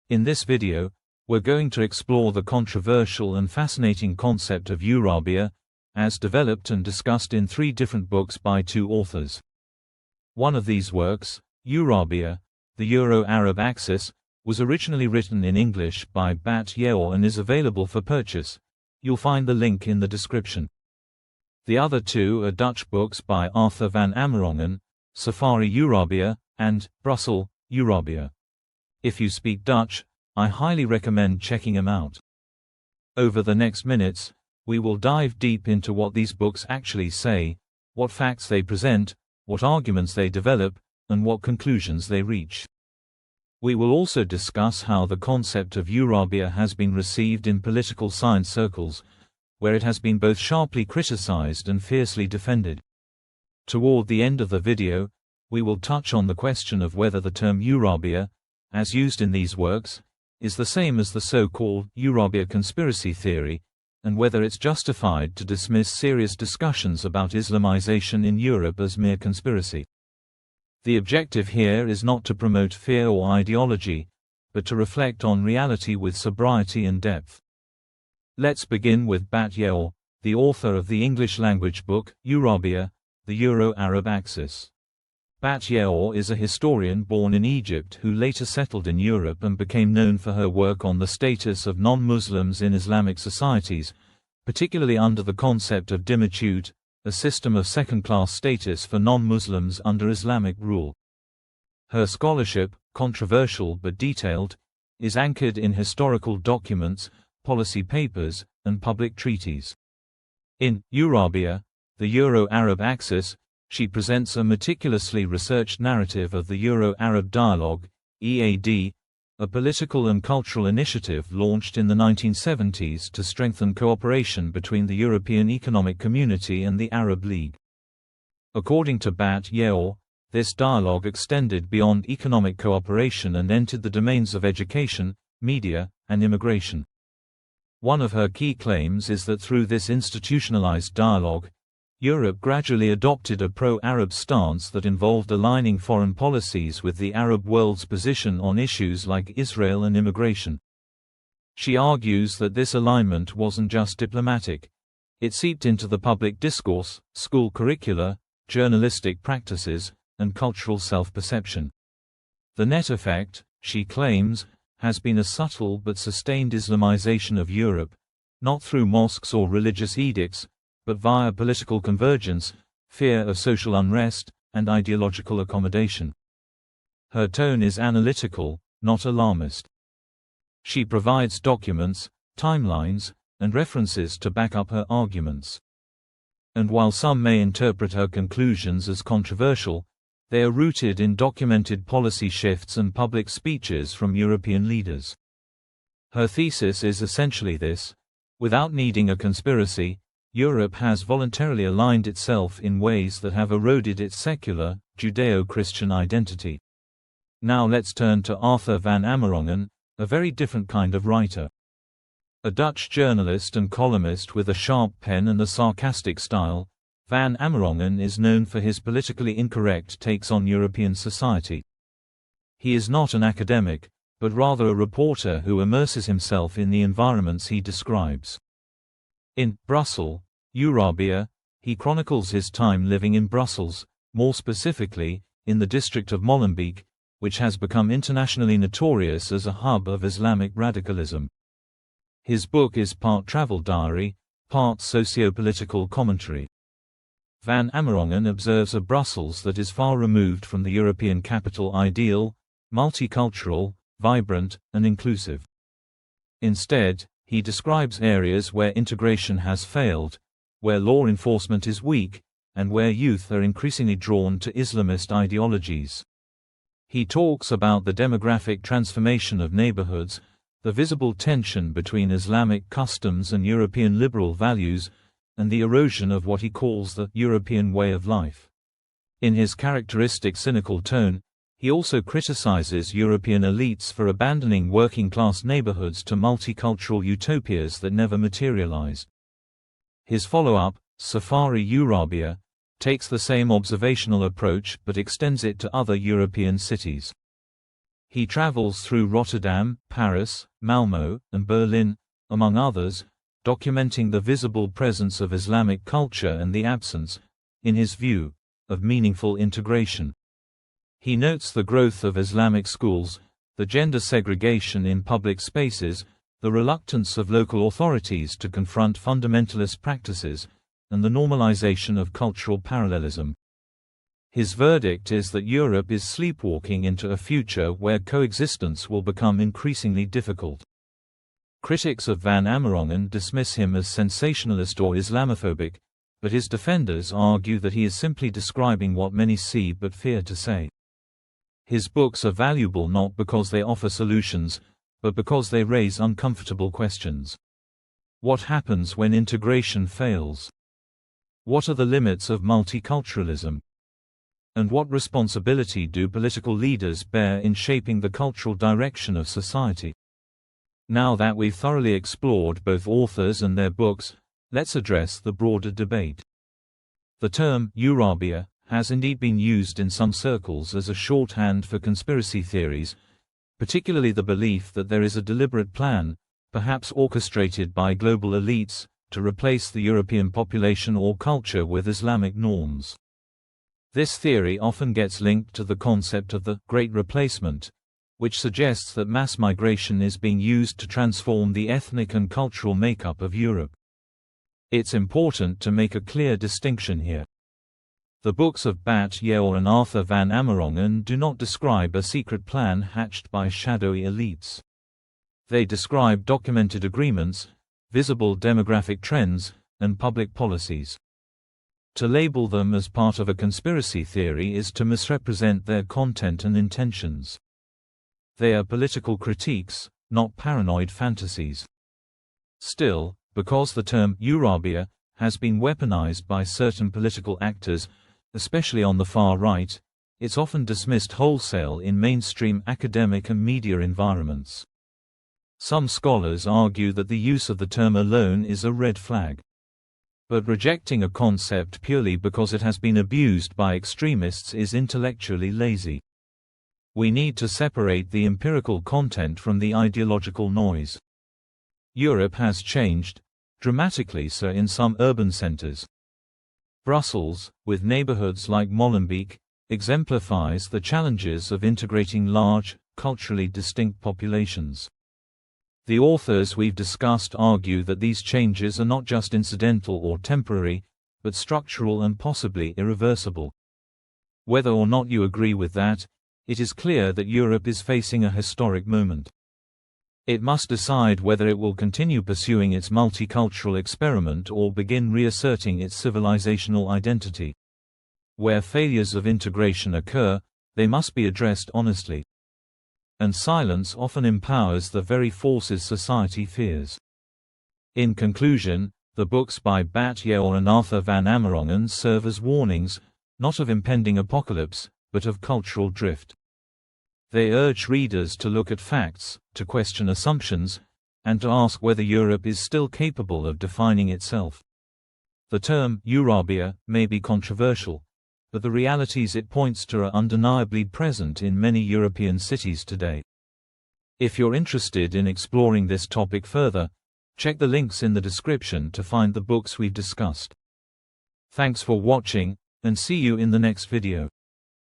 In this video, we're going to explore the controversial and fascinating concept of Eurabia, as developed and discussed in 3 different books by 2 authors. One of these works, Eurabia, the Euro-Arab Axis, was originally written in English by Bat Yeor and is available for purchase. You'll find the link in the description. The other 2 are Dutch books by Arthur van Amerongen, Safari Eurabia, and Brussel, Eurabia. If you speak Dutch, I highly recommend checking them out. Over the next minutes, we will dive deep into what these books actually say, what facts they present, what arguments they develop, and what conclusions they reach. We will also discuss how the concept of Eurabia has been received in political science circles, where it has been both sharply criticized and fiercely defended. Toward the end of the video, we will touch on the question of whether the term Eurabia, as used in these works, is the same as the so-called Eurabia conspiracy theory, and whether it's justified to dismiss serious discussions about Islamization in Europe as mere conspiracy. The objective here is not to promote fear or ideology, but to reflect on reality with sobriety and depth. Let's begin with Bat Yeor, the author of the English-language book, Eurabia, the Euro-Arab Axis. Bat Yeor is a historian born in Egypt who later settled in Europe and became known for her work on the status of non-Muslims in Islamic societies, particularly under the concept of dhimmitude, a system of second-class status for non-Muslims under Islamic rule. Her scholarship, controversial but detailed, is anchored in historical documents, policy papers, and public treaties. In Eurabia, the Euro-Arab Axis, she presents a meticulously researched narrative of the Euro-Arab Dialogue, EAD, a political and cultural initiative launched in the 1970s to strengthen cooperation between the European Economic Community and the Arab League. According to Bat Yeor, this dialogue extended beyond economic cooperation and entered the domains of education, media, and immigration. One of her key claims is that through this institutionalized dialogue, Europe gradually adopted a pro-Arab stance that involved aligning foreign policies with the Arab world's position on issues like Israel and immigration. She argues that this alignment wasn't just diplomatic. It seeped into the public discourse, school curricula, journalistic practices, and cultural self-perception. The net effect, she claims, has been a subtle but sustained Islamization of Europe, not through mosques or religious edicts, but via political convergence, fear of social unrest, and ideological accommodation. Her tone is analytical, not alarmist. She provides documents, timelines, and references to back up her arguments. And while some may interpret her conclusions as controversial, they are rooted in documented policy shifts and public speeches from European leaders. Her thesis is essentially this: without needing a conspiracy, Europe has voluntarily aligned itself in ways that have eroded its secular, Judeo-Christian identity. Now let's turn to Arthur van Amerongen, a very different kind of writer. A Dutch journalist and columnist with a sharp pen and a sarcastic style, Van Amerongen is known for his politically incorrect takes on European society. He is not an academic, but rather a reporter who immerses himself in the environments he describes. In Brussel, Eurabia, he chronicles his time living in Brussels, more specifically, in the district of Molenbeek, which has become internationally notorious as a hub of Islamic radicalism. His book is part travel diary, part socio-political commentary. Van Amerongen observes a Brussels that is far removed from the European capital ideal, multicultural, vibrant, and inclusive. Instead, he describes areas where integration has failed, where law enforcement is weak, and where youth are increasingly drawn to Islamist ideologies. He talks about the demographic transformation of neighborhoods, the visible tension between Islamic customs and European liberal values, and the erosion of what he calls the European way of life. In his characteristic cynical tone, he also criticizes European elites for abandoning working-class neighborhoods to multicultural utopias that never materialized. His follow-up, Safari Eurabia, takes the same observational approach but extends it to other European cities. He travels through Rotterdam, Paris, Malmö, and Berlin, among others, documenting the visible presence of Islamic culture and the absence, in his view, of meaningful integration. He notes the growth of Islamic schools, the gender segregation in public spaces, the reluctance of local authorities to confront fundamentalist practices, and the normalization of cultural parallelism. His verdict is that Europe is sleepwalking into a future where coexistence will become increasingly difficult. Critics of Van Amerongen dismiss him as sensationalist or Islamophobic, but his defenders argue that he is simply describing what many see but fear to say. His books are valuable not because they offer solutions, but because they raise uncomfortable questions. What happens when integration fails? What are the limits of multiculturalism? And what responsibility do political leaders bear in shaping the cultural direction of society? Now that we've thoroughly explored both authors and their books, let's address the broader debate. The term Eurabia has indeed been used in some circles as a shorthand for conspiracy theories, particularly the belief that there is a deliberate plan, perhaps orchestrated by global elites, to replace the European population or culture with Islamic norms. This theory often gets linked to the concept of the Great Replacement, which suggests that mass migration is being used to transform the ethnic and cultural makeup of Europe. It's important to make a clear distinction here. The books of Bat Ye'or and Arthur van Amerongen do not describe a secret plan hatched by shadowy elites. They describe documented agreements, visible demographic trends, and public policies. To label them as part of a conspiracy theory is to misrepresent their content and intentions. They are political critiques, not paranoid fantasies. Still, because the term Eurabia has been weaponized by certain political actors, especially on the far right, it's often dismissed wholesale in mainstream academic and media environments. Some scholars argue that the use of the term alone is a red flag. But rejecting a concept purely because it has been abused by extremists is intellectually lazy. We need to separate the empirical content from the ideological noise. Europe has changed, dramatically so in some urban centers. Brussels, with neighborhoods like Molenbeek, exemplifies the challenges of integrating large, culturally distinct populations. The authors we've discussed argue that these changes are not just incidental or temporary, but structural and possibly irreversible. Whether or not you agree with that, it is clear that Europe is facing a historic moment. It must decide whether it will continue pursuing its multicultural experiment or begin reasserting its civilizational identity. Where failures of integration occur, they must be addressed honestly. And silence often empowers the very forces society fears. In conclusion, the books by Bat Ye'or and Arthur van Amerongen serve as warnings, not of impending apocalypse, but of cultural drift. They urge readers to look at facts, to question assumptions, and to ask whether Europe is still capable of defining itself. The term Eurabia may be controversial, but the realities it points to are undeniably present in many European cities today. If you're interested in exploring this topic further, check the links in the description to find the books we've discussed. Thanks for watching, and see you in the next video.